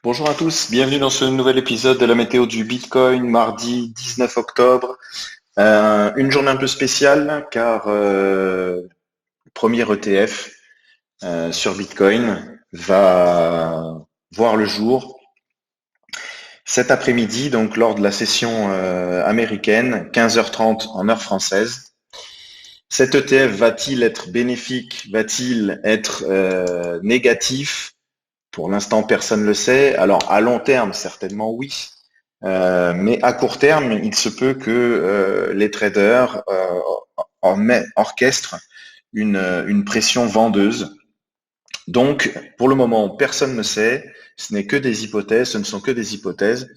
Bonjour à tous, bienvenue dans ce nouvel épisode de la météo du Bitcoin, mardi 19 octobre. Une journée un peu spéciale car le premier ETF sur Bitcoin va voir le jour cet après-midi, donc lors de la session américaine, 15h30 en heure française. Cet ETF va-t-il être bénéfique? Va-t-il être négatif? Pour l'instant, personne ne le sait. Alors, à long terme, certainement oui. Mais à court terme, il se peut que les traders orchestrent une pression vendeuse. Donc, pour le moment, personne ne sait. Ce n'est que des hypothèses, ce ne sont que des hypothèses.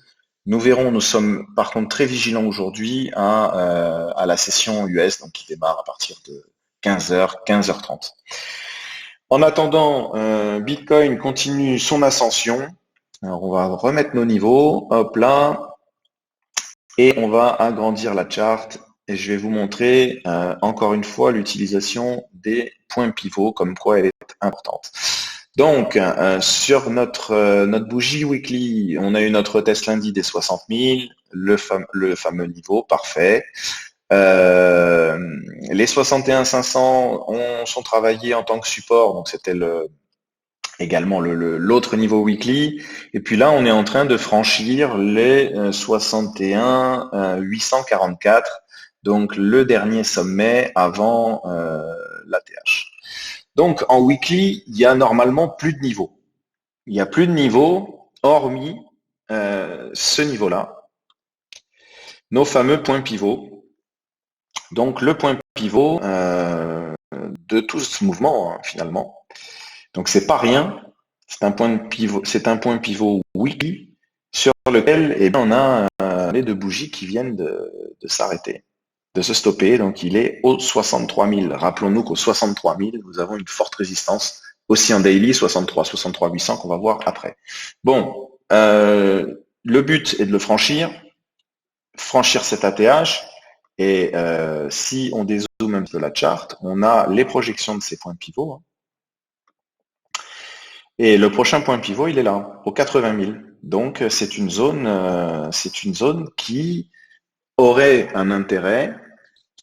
Nous verrons, nous sommes par contre très vigilants aujourd'hui à la session US, donc qui démarre à partir de 15h, 15h30. En attendant, Bitcoin continue son ascension. Alors, on va remettre nos niveaux. Hop là. Et on va agrandir la charte et je vais vous montrer encore une fois l'utilisation des points pivots, comme quoi elle est importante. Donc, sur notre bougie weekly, on a eu notre test lundi des 60 000, le fameux niveau, parfait. Les 61 500 sont travaillés en tant que support, donc c'était également l'autre niveau weekly. Et puis là, on est en train de franchir les 61 844, donc le dernier sommet avant l'ATH. Donc en weekly, il y a normalement plus de niveaux. Il n'y a plus de niveaux hormis ce niveau-là, nos fameux points pivots. Donc le point pivot de tout ce mouvement, hein, finalement. Donc c'est pas rien, c'est un point pivot weekly sur lequel on a les deux bougies qui viennent de s'arrêter, de se stopper. Donc il est au 63 000. Rappelons-nous qu'au 63 000, nous avons une forte résistance, aussi en daily, 63 800 qu'on va voir après. Bon, le but est de le franchir cet ATH. Et si on dézoome un peu la charte, on a les projections de ces points pivots. Hein. Et le prochain point pivot, il est là, aux 80 000. Donc c'est une zone qui aurait un intérêt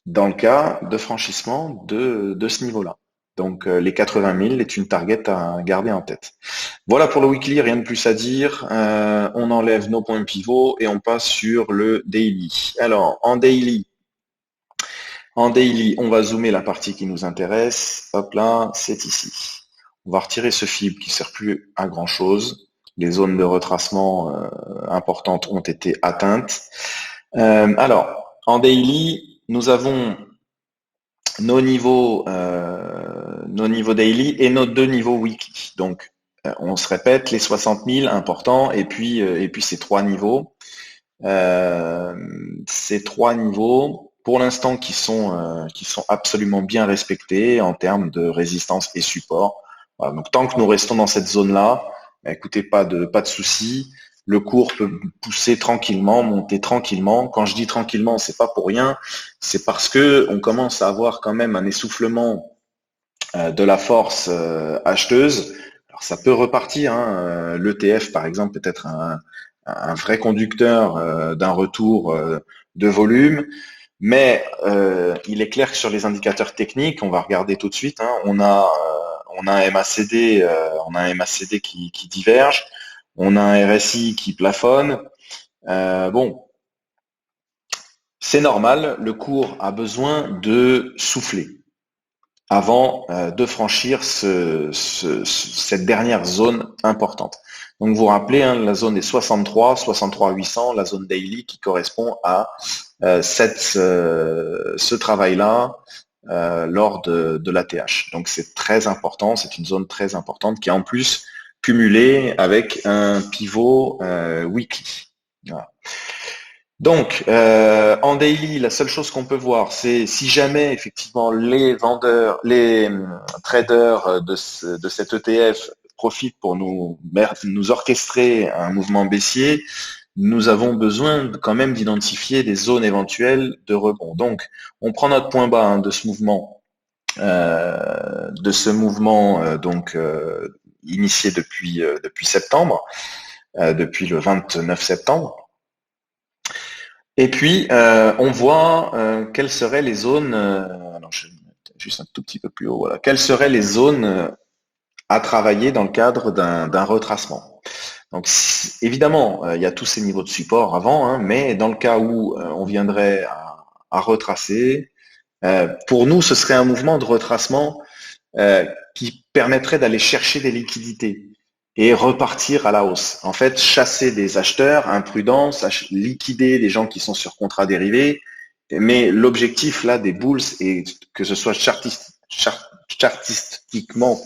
dans le cas de franchissement de ce niveau-là. Donc les 80 000 est une target à garder en tête. Voilà pour le weekly, rien de plus à dire. On enlève nos points pivots et on passe sur le daily. Alors en daily, on va zoomer la partie qui nous intéresse. Hop là, c'est ici. On va retirer ce fib qui ne sert plus à grand chose. Les zones de retracement importantes ont été atteintes. Alors, en daily, nous avons nos niveaux daily et nos deux niveaux weekly. Donc, on se répète, les 60 000 importants et puis ces trois niveaux. Ces trois niveaux, pour l'instant, qui sont absolument bien respectés en termes de résistance et support. Voilà, donc tant que nous restons dans cette zone-là, écoutez, pas de souci. Le cours peut pousser tranquillement, monter tranquillement. Quand je dis tranquillement, c'est pas pour rien. C'est parce que on commence à avoir quand même un essoufflement de la force acheteuse. Alors ça peut repartir. Hein. L'ETF, par exemple, peut être un vrai conducteur d'un retour de volume. Mais il est clair que sur les indicateurs techniques, on va regarder tout de suite. Hein, on a un MACD, qui diverge. On a un RSI qui plafonne. Bon, c'est normal. Le cours a besoin de souffler avant de franchir cette dernière zone importante. Donc vous vous rappelez, hein, la zone est 63 800, la zone daily qui correspond à ce travail-là lors de l'ATH. Donc c'est très important, c'est une zone très importante qui est en plus cumulée avec un pivot weekly. Voilà. Donc, en daily, la seule chose qu'on peut voir, c'est si jamais effectivement les vendeurs, les traders de cet ETF profitent pour nous orchestrer un mouvement baissier, nous avons besoin quand même d'identifier des zones éventuelles de rebond. Donc, on prend notre point bas hein, de ce mouvement, donc initié depuis septembre. depuis le 29 septembre. Et puis, on voit quelles seraient les zones, alors je vais mettre juste un tout petit peu plus haut, voilà, quelles seraient les zones à travailler dans le cadre d'un retracement. Donc, évidemment, il y a tous ces niveaux de support avant, hein, mais dans le cas où on viendrait à retracer, pour nous, ce serait un mouvement de retracement qui permettrait d'aller chercher des liquidités et repartir à la hausse. En fait, chasser des acheteurs imprudents, liquider des gens qui sont sur contrat dérivé. Mais l'objectif là des bulls, et que ce soit chartistiquement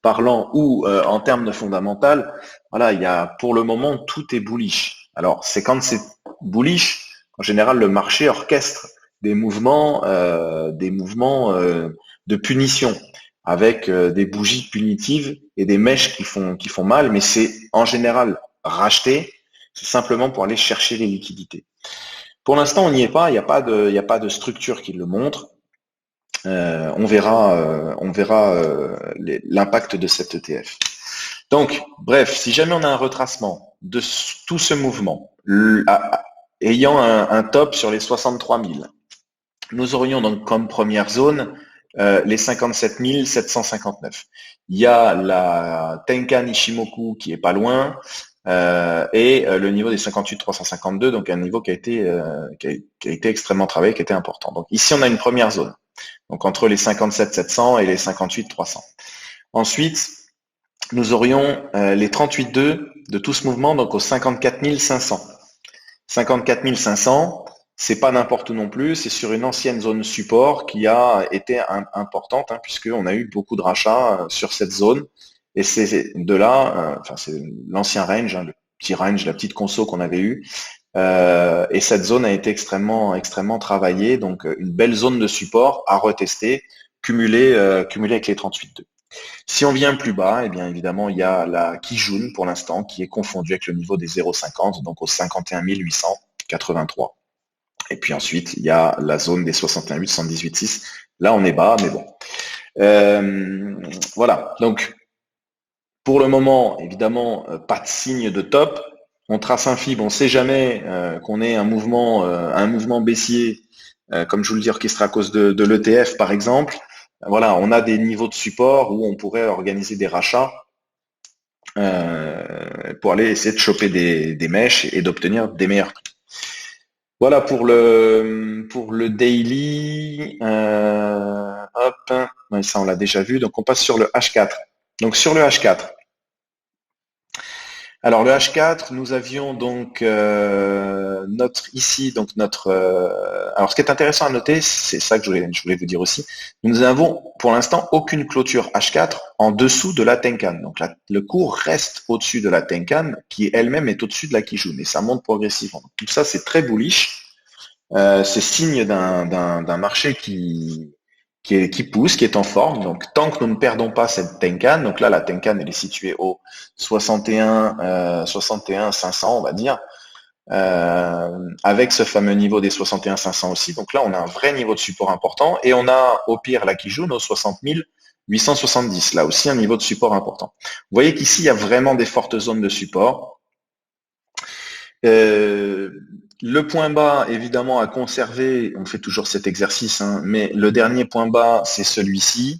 parlant ou en termes de fondamental, voilà, il y a pour le moment tout est bullish. Alors c'est quand c'est bullish, en général le marché orchestre des mouvements de punition avec des bougies punitives et des mèches qui font mal, mais c'est en général racheté, c'est simplement pour aller chercher les liquidités. Pour l'instant, on n'y est pas, il n'y a pas de structure qui le montre. On verra, l'impact de cet ETF. Donc, bref, si jamais on a un retracement de tout ce mouvement, ayant un top sur les 63 000, nous aurions donc comme première zone les 57 759. Il y a la Tenkan Ishimoku qui est pas loin, et le niveau des 58 352, donc un niveau qui a été extrêmement travaillé, qui était important. Donc ici, on a une première zone, donc entre les 57 700 et les 58 300. Ensuite, nous aurions les 38,2 de tout ce mouvement, donc aux 54 500. 54 500, c'est pas n'importe où non plus, c'est sur une ancienne zone support qui a été importante, hein, puisqu'on a eu beaucoup de rachats sur cette zone. Et c'est de là, enfin c'est l'ancien range, hein, le petit range, la petite conso qu'on avait eu. Et cette zone a été extrêmement travaillée, donc une belle zone de support à retester, cumulée avec les 38,2. Si on vient plus bas, eh bien évidemment il y a la Kijun pour l'instant qui est confondue avec le niveau des 0,50, donc aux 51 883. Et puis ensuite il y a la zone des 61 118,6. Là on est bas, mais bon. Voilà. Donc pour le moment, évidemment, pas de signe de top. On trace un fib, on ne sait jamais qu'on ait un mouvement baissier, comme je vous le dis, orchestré à cause de l'ETF par exemple. Voilà, on a des niveaux de support où on pourrait organiser des rachats pour aller essayer de choper des mèches et d'obtenir des meilleurs prix. Voilà pour le daily. Hop, ouais, ça on l'a déjà vu. Donc on passe sur le H4. Donc sur le H4. Alors le H4, nous avions donc alors ce qui est intéressant à noter, c'est ça que je voulais vous dire aussi. Nous n'avons pour l'instant aucune clôture H4 en dessous de la Tenkan. Donc le cours reste au-dessus de la Tenkan, qui elle-même est au-dessus de la Kijun, et ça monte progressivement. Donc, tout ça c'est très bullish. C'est signe d'un marché qui pousse, qui est en forme. Donc, tant que nous ne perdons pas cette Tenkan, donc là, la Tenkan, elle est située au 61 500, on va dire, avec ce fameux niveau des 61 500 aussi. Donc là, on a un vrai niveau de support important, et on a au pire la Kijun aux 60 870. Là aussi, un niveau de support important. Vous voyez qu'ici, il y a vraiment des fortes zones de support. Le point bas, évidemment, à conserver, on fait toujours cet exercice, hein, mais le dernier point bas, c'est celui-ci.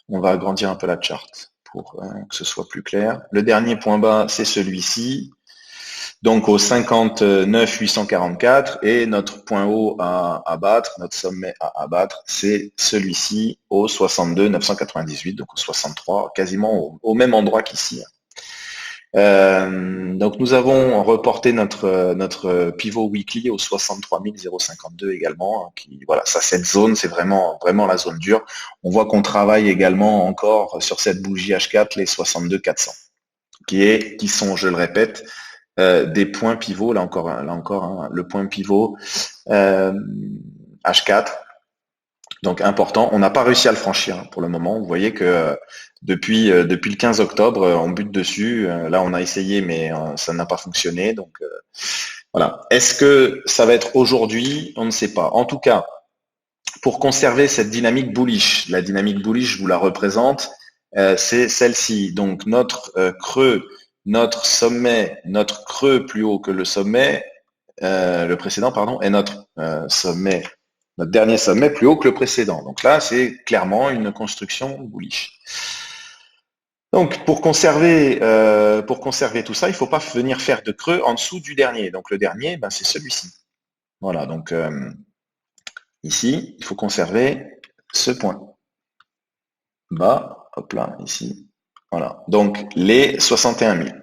On va agrandir un peu la charte pour que ce soit plus clair. Le dernier point bas, c'est celui-ci, donc au 59 844, et notre point haut à abattre, notre sommet à abattre, c'est celui-ci au 62 998, donc au 63, quasiment au même endroit qu'ici. Donc nous avons reporté notre pivot weekly au 63 052 également, hein, voilà, ça, cette zone, c'est vraiment la zone dure. On voit qu'on travaille également encore sur cette bougie H4 les 62 400, qui sont, je le répète, des points pivots, là encore, hein, le point pivot H4. Donc important, on n'a pas réussi à le franchir, hein, pour le moment. Vous voyez que depuis le 15 octobre, on bute dessus. Là, on a essayé, mais ça n'a pas fonctionné. Donc voilà. Est-ce que ça va être aujourd'hui? On ne sait pas. En tout cas, pour conserver cette dynamique bullish, la dynamique bullish, je vous la représente, c'est celle-ci. Donc notre creux notre sommet, notre creux plus haut que le sommet, le précédent, pardon, et notre sommet, notre dernier sommet plus haut que le précédent. Donc là, c'est clairement une construction bullish. Donc pour conserver tout ça, il ne faut pas venir faire de creux en dessous du dernier. Donc le dernier, ben, c'est celui-ci. Voilà, donc ici, il faut conserver ce point. Bas, hop là, ici. Voilà. Donc les 61 000.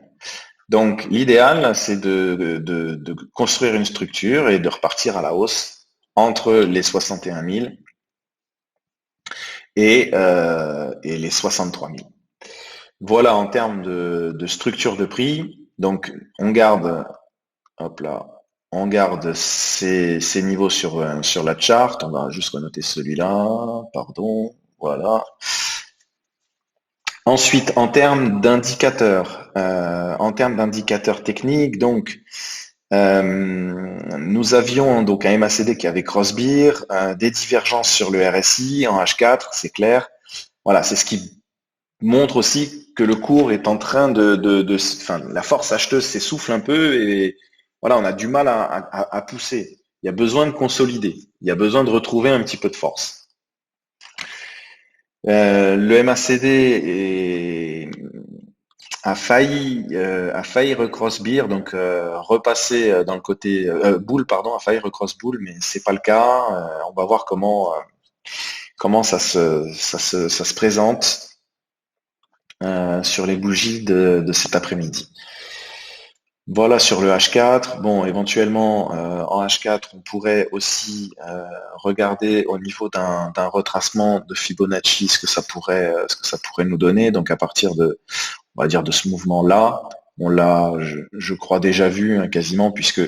Donc l'idéal, c'est de construire une structure et de repartir à la hausse entre les 61 000 et les 63 000. Voilà en termes de structure de prix. Donc on garde, hop là, on garde ces niveaux sur la chart. On va juste renoter celui-là, pardon, voilà. Ensuite, en termes d'indicateurs techniques, donc nous avions donc un MACD qui avait cross-bear, des divergences sur le RSI en H4, c'est clair. Voilà, c'est ce qui montre aussi que le cours est en train enfin, la force acheteuse s'essouffle un peu et voilà, on a du mal à pousser. Il y a besoin de consolider. Il y a besoin de retrouver un petit peu de force. Le a failli recross-bear, donc repasser dans le côté bull, pardon, a failli recross bull, mais c'est pas le cas. On va voir comment ça se présente sur les bougies de cet après-midi. Voilà sur le H4. Bon, éventuellement en H4, on pourrait aussi regarder au niveau d'un retracement de Fibonacci ce que ça pourrait nous donner. Donc à partir de, on va dire, de ce mouvement-là, on l'a, je crois déjà vu hein, quasiment, puisque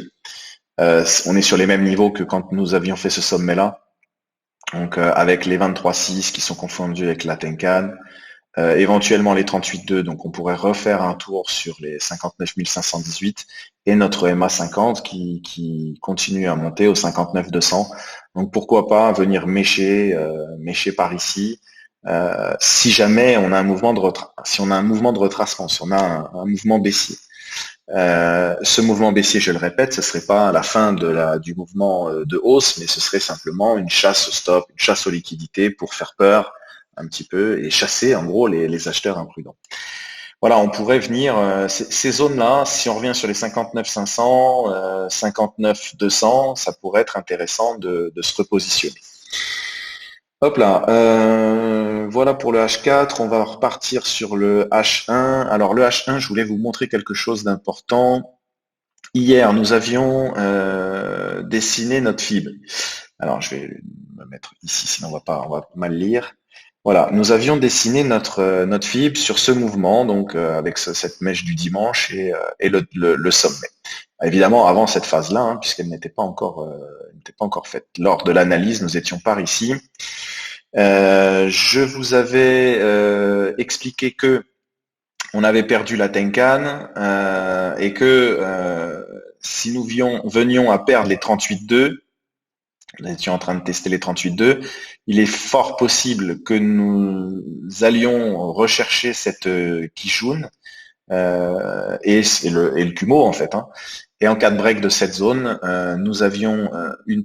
on est sur les mêmes niveaux que quand nous avions fait ce sommet-là. Donc avec les 23,6 qui sont confondus avec la Tenkan. Éventuellement les 38,2, donc on pourrait refaire un tour sur les 59 518 et notre MA50 qui continue à monter au 59 200. Donc pourquoi pas venir mécher par ici si jamais on a un mouvement de retracement, si on a un mouvement baissier. Ce mouvement baissier, je le répète, ce serait pas la fin du mouvement de hausse, mais ce serait simplement une chasse au stop, une chasse aux liquidités pour faire peur un petit peu et chasser en gros les acheteurs imprudents. Voilà, on pourrait venir ces zones-là, si on revient sur les 59 500, 59 200, ça pourrait être intéressant de se repositionner. Hop là, voilà pour le H4, on va repartir sur le H1. Alors le H1, je voulais vous montrer quelque chose d'important. Hier, nous avions dessiné notre FIB. Alors je vais me mettre ici, sinon on va mal lire. Voilà, nous avions dessiné notre FIB sur ce mouvement, donc avec cette mèche du dimanche et le sommet. Évidemment, avant cette phase-là, hein, puisqu'elle n'était pas encore faite. Lors de l'analyse, nous étions par ici. Je vous avais expliqué que on avait perdu la Tenkan et que si nous venions à perdre les 38,2, nous étions en train de tester les 38,2, il est fort possible que nous allions rechercher cette Kijun et le Kumo en fait. Hein. Et en cas de break de cette zone, nous avions une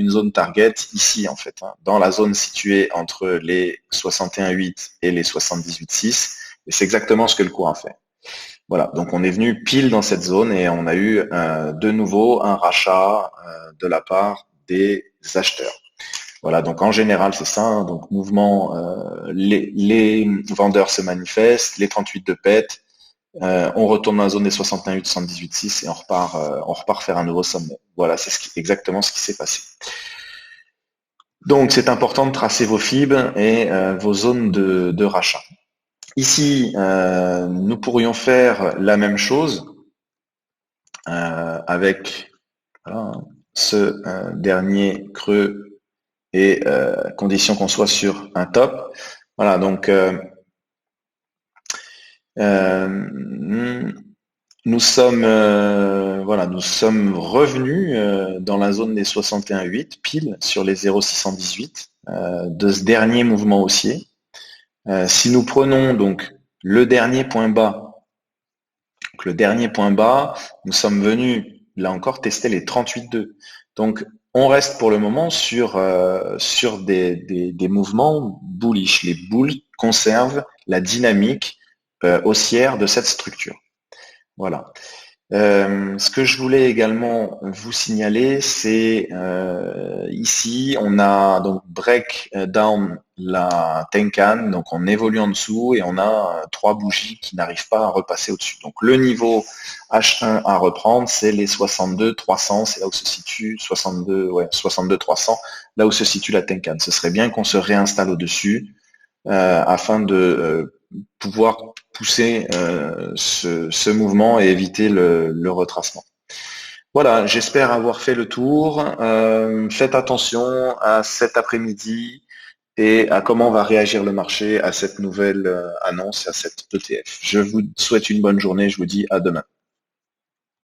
zone target ici en fait, hein, dans la zone située entre les 61,8 et les 78,6. Et c'est exactement ce que le cours a fait. Voilà, donc on est venu pile dans cette zone et on a eu de nouveau un rachat de la part des acheteurs. Voilà, donc en général c'est ça, hein, donc mouvement, les vendeurs se manifestent, les 38 de pète, on retourne dans la zone des 61,8, 78,6 et on repart faire un nouveau sommet. Voilà, c'est exactement ce qui s'est passé. Donc c'est important de tracer vos FIB et vos zones de rachat. Ici, nous pourrions faire la même chose avec voilà, ce dernier creux et condition qu'on soit sur un top. Voilà, donc nous sommes revenus dans la zone des 61,8 pile sur les 0,618 de ce dernier mouvement haussier. Si nous prenons donc le dernier point bas Donc le dernier point bas, nous sommes venus, là encore, tester les 38,2. Donc on reste pour le moment sur des mouvements bullish. Les bulls conservent la dynamique haussière de cette structure. Voilà. Ce que je voulais également vous signaler, c'est ici, on a donc break down la Tenkan, donc on évolue en dessous et on a trois bougies qui n'arrivent pas à repasser au-dessus. Donc le niveau H1 à reprendre, c'est les 62 300, c'est là où se situe 62 300, là où se situe la Tenkan. Ce serait bien qu'on se réinstalle au-dessus afin de pouvoir pousser ce mouvement et éviter le retracement. Voilà, j'espère avoir fait le tour. Faites attention à cet après-midi et à comment va réagir le marché à cette nouvelle annonce, à cette ETF. Je vous souhaite une bonne journée, je vous dis à demain.